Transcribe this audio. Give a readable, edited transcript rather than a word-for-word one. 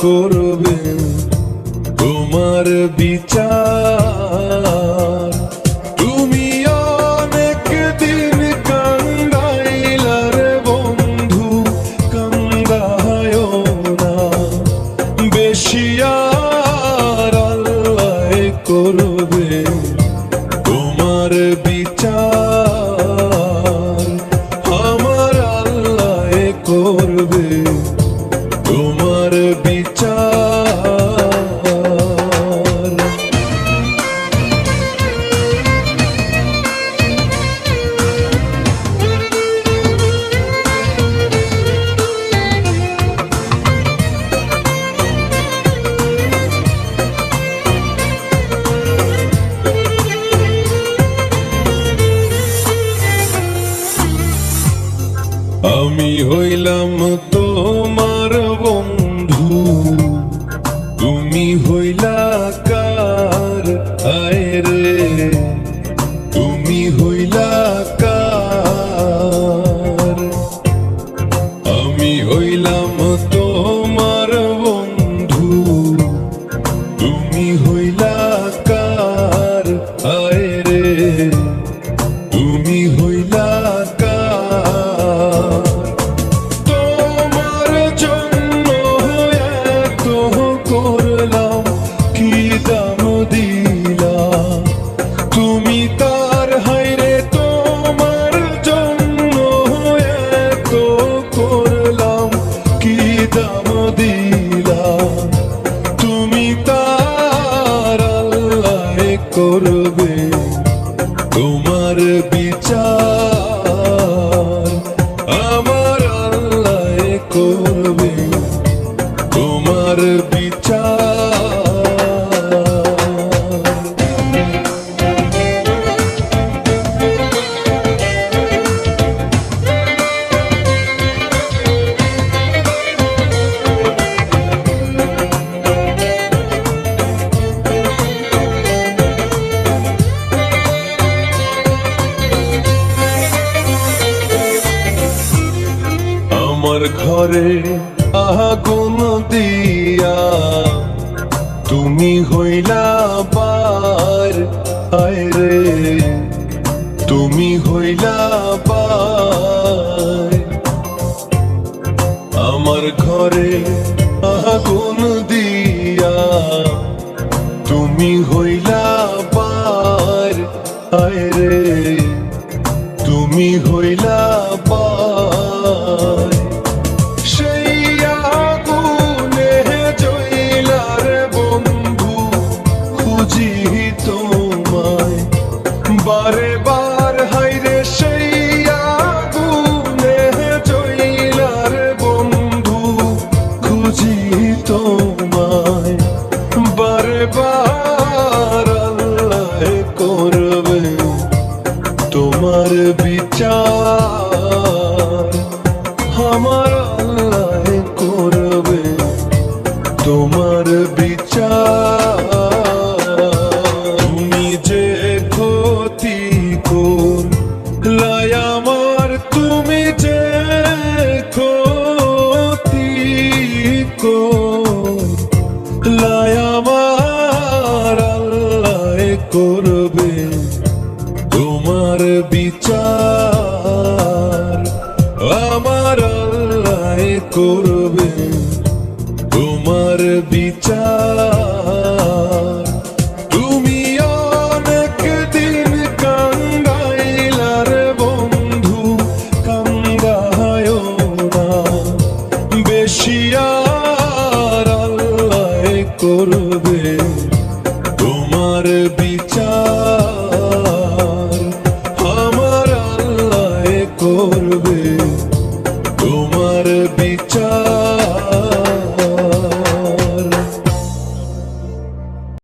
করবে তোমার বিচার। তুমি অনেক দিন কান্দাইলার বন্ধু, কান্দায় না বেশি, আর আল্লাহ করবে তোমার বিচার। আমার আল্লাহ করবে তোমার বিচার। আমি হইলাম তোমার বন্ধু, তুমি হইলা কার? আয় রে তুমি হইলা কার? আমি হইলাম তোমার বন্ধু, তুমি হইলা কার? আয় রে তুমি হইলা কার? তোমার জন্য এত করলাম, কি দাম দিলাম তুমি তার? হায়রে তোমার জন্য এত করলাম, কি দাম দিলাম তুমি তার? আল্লাহ করবে তোমার বিচার। আমার আল্লাহ করবে তোমার বিচার। আমার ঘরে আগুন দিয়া তুমি হইলা বার। আয় রে তুমি হইলা বার। আমার ঘরে আগুন দিয়া তুমি হইলা বার। আয় রে তুমি হইলা বার। সেই আগুনে জইলার বন্ধু, খুঁজি তোমায় বারে বার। হায়রে সেই আগুনে জইলার বন্ধু, খুঁজি তোমায় বারে বার। আল্লাহ করবে তোমার বিচার। আমার আল্লাহ করবে তোমার বিচার। তুমি যে ক্ষতি করলাই আমার, তুমি যে ক্ষতি করলাই আমার, আল্লাহ করবে তোমার বিচার। আমার আল্লাহ করবে তোমার বিচার।